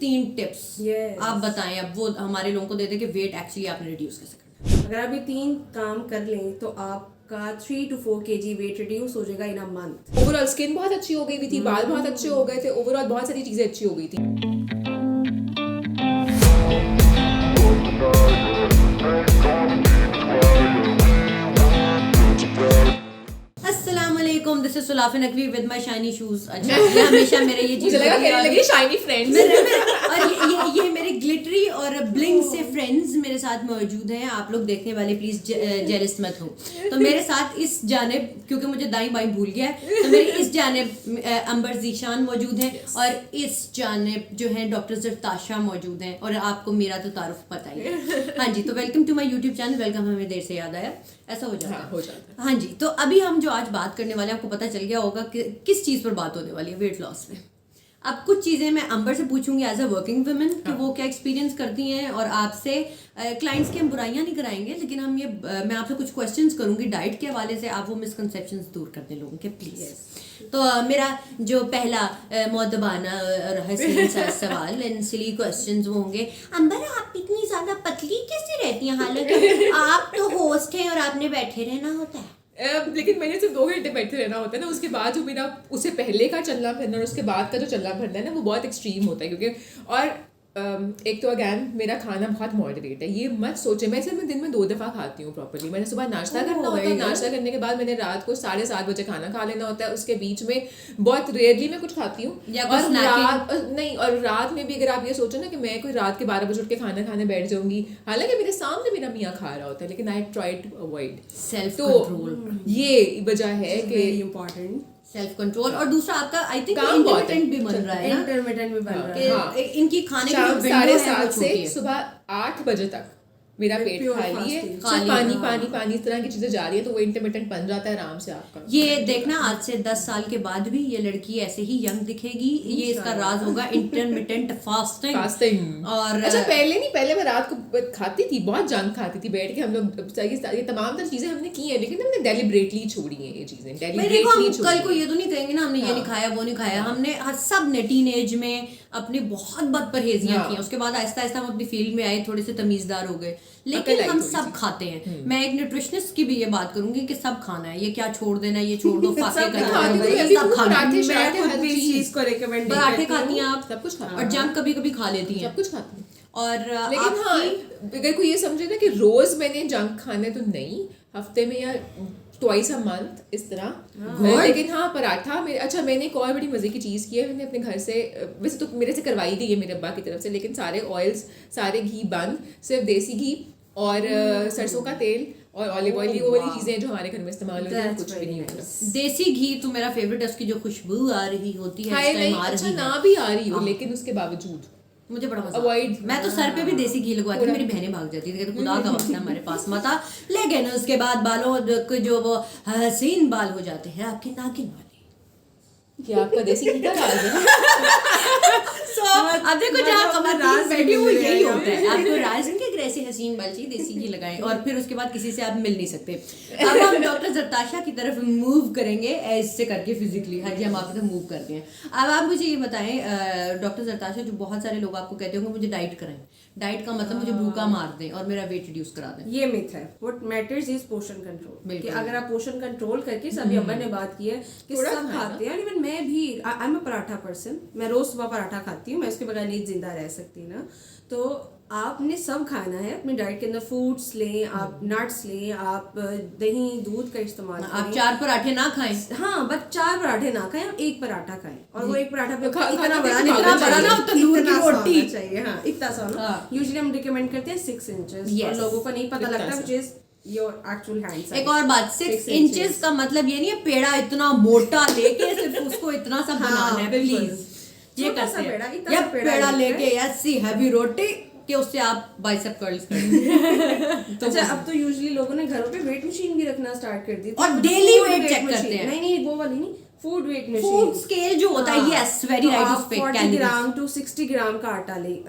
3 tips आप बताएं, अब वो हमारे लोगों को दे दे कि वेट एक्चुअली आपने रिड्यूस कैसे करना है। अगर आप ये 3 काम कर लें तो आपका 3 to 4 kg वेट रिड्यूस हो जाएगा इन अ मंथ। ओवरऑल स्किन बहुत अच्छी हो गई हुई थी, बाल बहुत अच्छे हो गए थे, ओवरऑल बहुत सारी चीजें अच्छी हो गई थी। अस्सलामुअलैकुम, this is Sulafin Naqvi with my shiny shoes. अच्छा, ये हमेशा मेरे ये चीज मुझे लगा कहने लगी शाइनी फ्रेंड्स। और ये मेरे ग्लिटरी और ब्लिंग से फ्रेंड्स मेरे साथ मौजूद हैं। आप लोग देखने वाले प्लीज जेलस मत हो। तो मेरे साथ इस जानिब, क्योंकि मुझे दाई बाई भूल गया है, तो मेरे इस जानिब अंबर जीशान मौजूद हैं और इस जानिब जो है डॉक्टर जरताशा मौजूद हैं। और आपको मेरा तो तारुफ पता ही है। हाँ जी, तो welcome to my YouTube channel. Welcome, हमें देर से याद आया, ऐसा हो जाता है। हो जाता है। हाँ जी, तो अभी हम जो आज बात करने वाले हैं, आपको पता चल गया होगा कि किस चीज़ पर बात होने वाली है, वेट लॉस में। अब कुछ चीज़ें मैं अंबर से पूछूंगी एज अ वर्किंग वुमेन कि वो क्या एक्सपीरियंस करती हैं, और आपसे क्लाइंट्स की हम बुराइयां नहीं कराएंगे, लेकिन हम ये मैं आपसे कुछ क्वेश्चंस करूंगी डाइट के हवाले से, आप वो मिसकंसेप्शंस दूर कर दें लोगों के प्लीज़। तो मेरा जो पहला मौदबाना और हसीन सा सवाल इन सिली क्वेश्चंस वो होंगे, अंबर आप इतनी ज़्यादा पतली कैसे रहती हैं, हालांकि आप तो होस्ट हैं और आपने बैठे रहना होता है। लेकिन मैंने सिर्फ 2 घंटे बैठे रहना होता है ना, उसके बाद जो मेरा उससे पहले का चलना फिरना और उसके बाद का जो चलना फिरना है ना, वो बहुत एक्सट्रीम होता है। क्योंकि और एक तो अगैन मेरा खाना बहुत मॉडरेट है। ये मत सोचे मैं सिर्फ दिन में 2 दफा खाती हूँ प्रॉपर्ली। मैंने सुबह नाश्ता करना होता है, नाश्ता करने के बाद मैंने रात को 7:30 बजे खाना खा लेना होता है। उसके बीच में बहुत रेयरली मैं कुछ खाती हूँ, और रात में भी अगर आप ये सोचो ना कि मैं कोई रात के 12 बजे उठ के खाना खाने बैठ जाऊंगी, हालांकि मेरे सामने मेरा मियाँ खा रहा होता है, लेकिन I try to avoid self to control. ये वजह है कि इम्पोर्टेंट सेल्फ कंट्रोल। और दूसरा आपका आई थिंक काम बहुत इंटरमिटेंट भी बन रहा है ना, इंटरमिटेंट भी बन रहा है। कि हाँ। इनकी खाने की जो शाम विंडो है वो 7:30 छोटी से है। सुबह 8 बजे तक मेरा पेट Pure खाली है, fasting। सिर्फ पानी पानी पानी इस तरह की चीजें जा रही है, तो वो इंटरमिटेंट बन जाता है आराम से आपका। ये देखना, आज से 10 साल के बाद भी ये लड़की ऐसे ही यंग दिखेगी। ये इसका राज होगा, इंटरमिटेंट फास्टिंग। और अच्छा, पहले नहीं, पहले मैं रात को खाती थी, बहुत जंक खाती थी बैठ के। हम लोग ये तमाम तरह चीजें हमने की है, लेकिन हमने डेलिबरेटली छोड़ी है ये चीजें। कल को ये तो नहीं कहेंगे ना हमने ये नहीं खाया वो नहीं खाया। हमने सब ने टीनेज में अपनी बहुत परहेजियां की। उसके बाद आहिस्ता आहिस्ता हम अपनी फील्ड में आए, थोड़े से तमीजदार हो गए, लेकिन हम सब खाते हैं। मैं एक न्यूट्रिशनिस्ट की भी ये बात करूंगी कि सब खाना है, ये क्या छोड़ देना, ये छोड़ दो, फाके पराठे खाती हैं आप, सब कुछ खाती और जंक कभी कभी खा लेती हैं, सब कुछ खाती हैं। और लेकिन हाँ, अगर कोई ये समझे ना कि रोज मैंने जंक खाने, तो नहीं, हफ्ते में या ट्वाइस अ मंथ इस तरह। लेकिन हाँ, पराठा अच्छा, मैंने एक और बड़ी मजे की चीज़ की है। मैंने अपने घर से, वैसे तो मेरे से करवाई गई है मेरे अब्बा की तरफ से, लेकिन सारे ऑयल्स, सारे घी बंद, सिर्फ देसी घी और सरसों का तेल और ऑलिव ऑयल, वो वाली चीजें जो हमारे घर में इस्तेमाल होती हैं, कुछ भी नहीं होता। देसी घी तो मेरा फेवरेट है, उसकी जो खुशबू आ रही होती है इस टाइम आ रही है, ना भी आ रही हो, लेकिन उसके बावजूद मुझे बड़ा मजा अवॉइड। मैं तो सर पे भी देसी घी लगवाती थी, मेरी बहनें भाग जाती थी, तो खुदा का वक्त है हमारे पास मत आ। लेकिन उसके बाद बालों जो वो हसीन बाल हो जाते हैं आपके नागिन वाले। क्या आपका देसी घी का राज है? अब देखो, जहाँ खवातीन बैठी हुई यही होता है, आपको राज के एक ऐसे हसीन बाल चाहिए, देसी घी लगाएं, और फिर उसके बाद किसी से आप मिल नहीं सकते। अब हम डॉक्टर जरताशा की तरफ मूव करेंगे, ऐसे करके फिजिकली। हाँ जी, हम आपकी तरफ मूव करते हैं। अब आप मुझे ये बताएं डॉक्टर जरताशा, जो बहुत सारे लोग आपको कहते होंगे मुझे डाइट कराएं, डाइट का मतलब मुझे भूखा मार दें और मेरा वेट रिड्यूस करा दें। ये मिथ है। व्हाट मैटर्स इज पोषण कंट्रोल। कि अगर आप पोषण कंट्रोल करके, सभी अब्बा ने बात की है कि सब खाते हैं, इवन मैं भी, I am a paratha person, मैं रोज सुबह पराठा खाती हूँ, मैं उसके बगैर नहीं जिंदा रह सकती ना। तो आपने सब खाना है अपनी डाइट के अंदर। फ्रूट्स लें आप, नट्स लें आप, दही दूध का इस्तेमाल करें। आप 4 पराठे ना खाएं, हाँ, बस 4 पराठे ना खाएं, आप 1 पराठा खाएं, और वो 1 पराठा पे इतना बड़ा बड़ा ना तंदूर की रोटी चाहिए। हाँ, इतना सा। यूजुअली हम रिकमेंड करते हैं 6 इंचेस, और लोगों को नहीं पता लगता which is your actual hand size। एक और बात, 6 इंचेस का मतलब ये नहीं है पेड़ा इतना मोटा लेके सिर्फ उसको इतना सा बनाना है, प्लीज ये करते हैं। या पेड़ा लेके ऐसी हैवी रोटी कि उससे आप बाइसेप कर्ल्स करें। तो अच्छा, अब तो यूजुअली लोगों ने घरों पे वेट मशीन भी रखना स्टार्ट कर दी, और डेली वेट चेक करते हैं। नहीं, वो वाली नहीं, food weight food machine scale जो होता है, यस वेरी राइट, उस पे 40 कैलोरीज। ग्राम टू 60 ग्राम का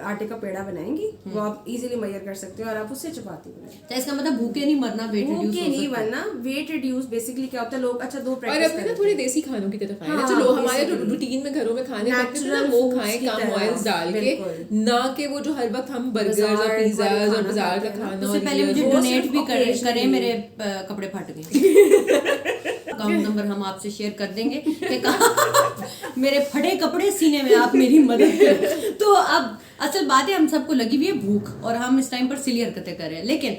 आटे का पेड़ा बनाएंगी, वो आप इजीली मेजर कर सकते हो और आप उससे चपाती बनाएंगे। तो इसका मतलब भूखे नहीं मरना, वेट रिड्यूस भूखे नहीं बनना। वेट रिड्यूस बेसिकली क्या होता है, लोग अच्छा 2 और प्रैक्टिस अपने ना थोड़े देसी खानों की तरफ आए ना, हाँ, चलो हमारे जो basically। रूटीन में घरों में खाने पकते थे ना Natural वो foods खाएं की कम तरह, ऑयल्स डाल के, बिल्कुल। ना कि वो जो हर वक्त हम बर्गर्स और बाजार पिज्जाज वाले और खाना बाजार का खाते हैं ना, खाना उससे और पहले ये मुझे वो डोनेट सिर्फ भी occasionally। करें, मेरे कपड़े फट गए। अकाउंट नंबर हम आपसे शेयर कर देंगे कि कहाँ मेरे फटे कपड़े सीने में आप मेरी मदद करें। तो अब असल बात है, हम सबको लगी हुई है भूख और हम इस टाइम पर सिली हरकतें कर रहे हैं, लेकिन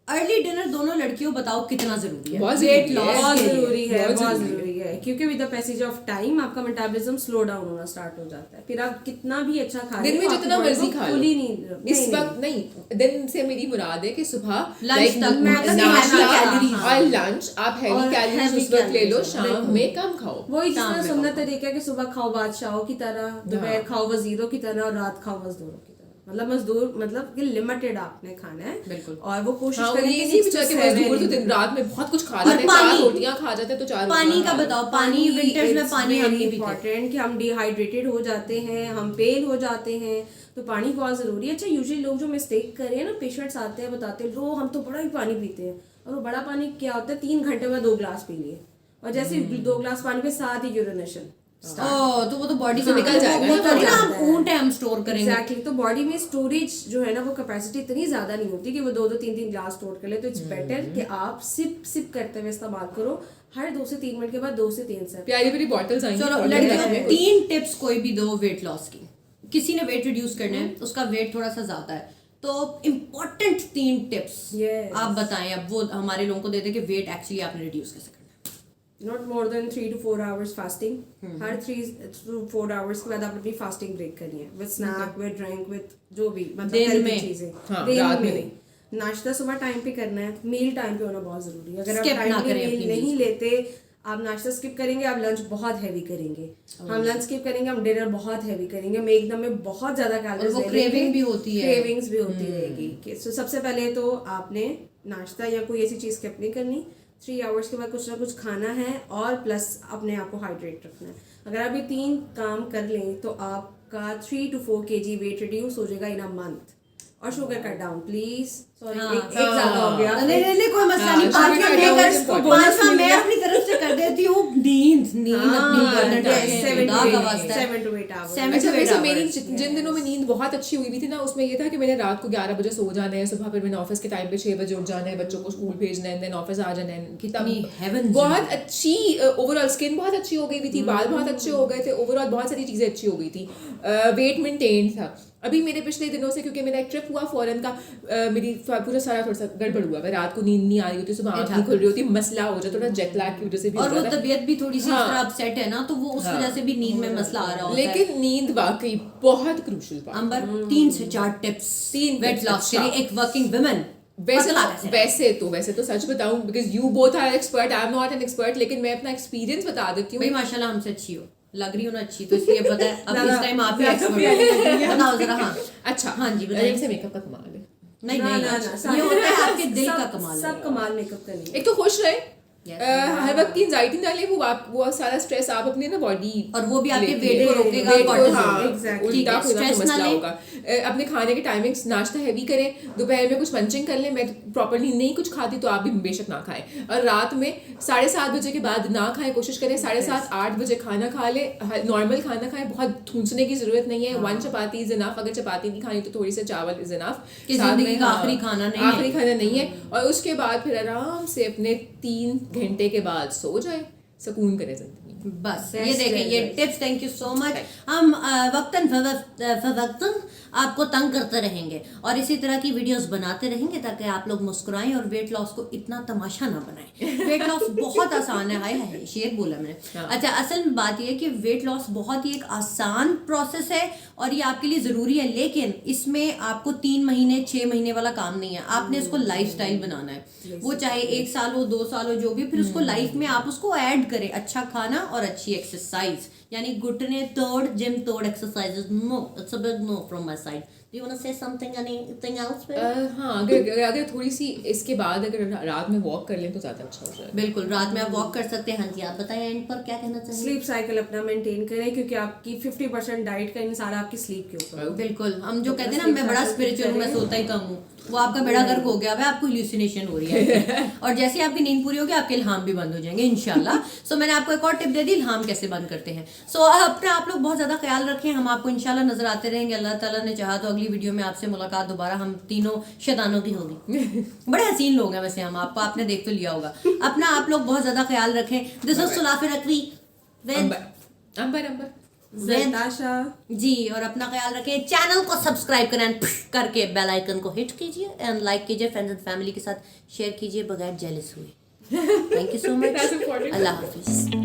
अर्ली डिनर दोनों लड़कियों बताओ कितना जरूरी है? बहुत वेट जरूरी लॉस है। बहुत के लिए। जरूरी है, बहुत बहुत जरूरी जरूरी है, क्योंकि with the passage of time आपका मेटाबॉलिज्म स्लो डाउन होना स्टार्ट हो जाता है। फिर आप कितना भी अच्छा खा दिन में जितना मर्जी खा लो, नहीं इस वक्त नहीं, दिन से मेरी मुराद है कि सुबह लंच तक मतलब नाश्ता heavy calories। और लंच आप हैवी और कैलोरीज heavy उस वक्त ले लो, calories, शाम बिल्कुल। में कम खाओ। वही शाम जिसका में सुन्नत खाओ। तरीका है कि सुबह खाओ बादशाहों की तरह, दोपहर खाओ वजीरों की तरह और रात खाओ मजदूरों की तरह। मतलब मजदूर मतलब कि लिमिटेड आपने खाना है, बिल्कुल। और वो कोशिश हाँ, करें ये कि नहीं 6 to बचा कि 7 मजदूर तो दिन रात में बहुत कुछ खा और जाते हैं, 4 पानी। रोटियां खा जाते हैं तो 4 पानी का बताओ, पानी विंटर्स में पानी हम नहीं पीते। इम्पोर्टेंट कि हम डिहाइड्रेटेड हो जाते हैं, हम पेल हो जाते हैं, तो पानी बहुत जरूरी है। अच्छा यूजुअली लोग जो मिस्टेक कर रहे हैं ना, पेशेंट्स आते हैं बताते हैं लो हम तो बड़ा ही पानी पीते हैं, और वो बड़ा पानी क्या होता है 3 घंटे में 2 ग्लास पी लिए, और जैसे 2 ग्लास पानी पे साथ ही यूरिनेशन। तो वो तो बॉडी से हाँ, निकल जाएगा वो ना, निकल थोड़ी ना हम जाता है। ऊंट है हम स्टोर करेंगे। एग्जैक्टली, तो बॉडी में स्टोरेज जो है ना वो कैपेसिटी इतनी ज्यादा नहीं होती कि वो 2-2 3-3 ग्लास स्टोर कर ले। तो इट्स बेटर कि आप सिप सिप करते हुए इस्तेमाल करो, हर 2 से 3 मिनट के बाद 2 से 3 सिप। प्यारी प्यारी बॉटल्स आएंगी। चलो bottle लड़कियों, में 3 टिप्स कोई भी दो वेट लॉस की। किसी ने वेट रिड्यूस करना है, उसका वेट थोड़ा सा ज्यादा है, तो इम्पोर्टेंट 3 टिप्स Yes. आप बताएं। अब वो हमारे लोगों को दे दे कि वेट एक्चुअली आपने रिड्यूस कैसे करना है। Not more than 3 to 4 hours fasting. हर 3 to 4 आवर्स के बाद आप अपनी फास्टिंग ब्रेक करनी है, with snack, with drink, with जो भी दिन मतलब में। चीजें। हाँ, दिन रात में में नाश्ता सुबह टाइम पे करना है, मील टाइम पे होना बहुत जरूरी है। अगर आप Skip ना टाइमली करें मील अपनी नहीं meals। लेते, आप नाश्ता स्किप करेंगे, आप लंच बहुत हैवी करेंगे। हम लंच स्किप करेंगे, हम डिनर बहुत हैवी करेंगे, हम एकदम में बहुत ज्यादा कैलोरीज वो craving भी होती है। क्रेविंग्स भी होती रहेगी। सो सबसे पहले तो आपने नाश्ता या कोई ऐसी चीज स्किप नहीं करनी। 3 आवर्स के बाद कुछ ना कुछ खाना है, और प्लस अपने आप को हाइड्रेट रखना है। अगर आप ये 3 काम कर लें तो आपका 3 to 4 kg वेट रिड्यूस हो जाएगा इन अ मंथ। और sugar cut down please, sorry एक ज्यादा हो गया। नहीं कोई मसला हाँ, नहीं। sugar पांचवा cut मैं down कर is important। पांचवा मैं अपनी तरफ से कर देती हूँ। नींद अपनी important yes, है। 7 खुदा to का 8 वास्ता है। 7 to 8 hours। 7 अच्छा to 8 वैसे मेरी hours। जिन दिनों में नींद बहुत अच्छी हुई भी थी ना, उसमें ये था कि मैंने रात को 11 बजे सो जाना है, सुबह फिर मैंने ऑफिस के टाइम पे 6 बजे उठ जाना है, बच्चों को स्कूल भेजना है, देन ऑफिस आ जाना है। कितनी heaven बहुत अच्छी ओवरऑल स्किन बहुत अच्छी हो गई थी, बाल बहुत अच्छे हो गए थे, ओवरऑल बहुत सारी चीजें अच्छी हो गई थी, वेट मेंटेन था। अभी मेरे पिछले दिनों से क्योंकि मेरा एक ट्रिप हुआ फॉरेन का, मेरी पूरा सारा थोड़ा सा गड़बड़ हुआ, मैं रात को नींद नहीं आ रही होती, सुबह आँख नहीं खुल रही होती, मसला हो जाता, थोड़ा जेट लैग की वजह से भी और हो वो जाता है। तबीयत भी थोड़ी सी इस हाँ। तरह अपसेट है ना, तो वो उस वजह से भी नींद में मसला आ रहा होता है। लेकिन नींद वाकई बहुत क्रूशल बात। अंबर 3 से 4 टिप्स 3 वेट लॉस के लिए एक वर्किंग वुमेन। वैसे तो सच बताऊं, because you both are expert, I am not an expert, लेकिन मैं अपना एक्सपीरियंस बता देती हूँ। भाई माशाल्लाह हमसे अच्छी हो, लग रही हो ना अच्छी, तो इसलिए पता है अब इस टाइम आप ही एक्सपर्ट हो। बताओ जरा। हाँ अच्छा हाँ जी बताइए। से मेकअप का कमाल है। नहीं ना, नहीं ना, ना, ये होता है आपके दिल सब- का कमाल है। सब कमाल मेकअप का नहीं। एक तो खुश रहे, Yes. हर वक्त की एंजाइटी ना ले, वो सारा स्ट्रेस आप अपने ना बॉडी, और वो भी आपके लेती वेट है। को रोकेगा, वेट को, cortisol। हाँ, Exactly. उल्टा खुदा Stress तो ना मसला लें। होगा। अपने खाने के टाइमिंग्स, नाश्ता हैवी करें, दोपहर में कुछ मंचिंग कर लें। मैं प्रॉपर्ली नहीं कुछ खाती तो आप भी बेशक ना खाएं, और रात में 7:30 बजे के बाद ना खाएं, कोशिश करें 7:30 8 बजे खाना खा ले, नॉर्मल खाना खाएं, बहुत ठूंसने की जरूरत नहीं है। 1 चपाती इज इनफ, अगर चपाती नहीं खानी तो थोड़ी से चावल इज इनफ। कि जिंदगी का आखिरी खाना नहीं है। आखिरी खाना नहीं है, और उसके बाद फिर आराम से अपने 3 घंटे के बाद सो जाए, सुकून करे जिंदगी। बस Best ये देखें ये advice। Tips, thank you so much. हम वक्तन फवक्तन आपको तंग करते रहेंगे और इसी तरह की वीडियोस बनाते रहेंगे ताकि आप लोग मुस्कुराएं और वेट लॉस को इतना तमाशा ना बनाएं। वेट लॉस बहुत आसान है। हाय हाय शेर बोला मैंने। हाँ। अच्छा असल में बात यह है कि वेट लॉस बहुत ही एक आसान प्रोसेस है और ये आपके लिए ज़रूरी है, लेकिन इसमें आपको 3 महीने 6 महीने वाला काम नहीं है। आपने इसको लाइफस्टाइल बनाना है, वो चाहे 1 साल हो 2 साल हो जो भी, फिर उसको लाइफ में आप उसको ऐड करें। अच्छा खाना और अच्छी एक्सरसाइज, यानी घुटने तोड़ जिम तोड़ exercises, no, it's a big no from my side. Do you want to say something, anything else? हाँ, अगर थोड़ी सी इसके बाद अगर रात में वॉक कर लें तो ज़्यादा अच्छा हो जाएगा। बिल्कुल, रात में आप वॉक कर सकते हैं। हाँ जी, आप बताएं एंड पर क्या कहना चाहिए? स्लीप साइकिल अपना मेंटेन करें, क्योंकि आपकी 50% डाइट का इंसार आपकी स्लीप के ऊपर। बिल्कुल, हम जो कहते हैं ना मैं बड़ा स्पिरिचुअल हूँ, मैं सोता ही कम हूँ, वो आपका बेड़ा गर्क हो गया है, आपको इल्यूसिनेशन हो रही है और जैसे ही आपकी नींद पूरी होगी आपके इल्हाम भी बंद हो जाएंगे इंशाल्लाह। सो मैंने आपको एक और टिप दे दी, इल्हाम कैसे बंद करते हैं। सो अपना आप लोग बहुत ज़्यादा ख्याल रखें, हम आपको इंशाल्लाह नजर आते रहेंगे। अल्लाह ताला ने चाहा तो अगली वीडियो में आपसे मुलाकात दोबारा हम तीनों शैतानों की होगी। बड़े हसीन लोग हैं वैसे हम, आपने देख तो लिया होगा। अपना आप लोग बहुत ज़्यादा ख्याल रखें। दिस इज सुलाफिर अकवी अंबर ज़ैताशा जी, और अपना ख्याल रखें, चैनल को सब्सक्राइब करें करके बेल आइकन को हिट कीजिए एंड लाइक कीजिए, फ्रेंड्स एंड फैमिली के साथ शेयर कीजिए बगैर जेलस हुए। थैंक यू सो मच, अल्लाह हाफिज़।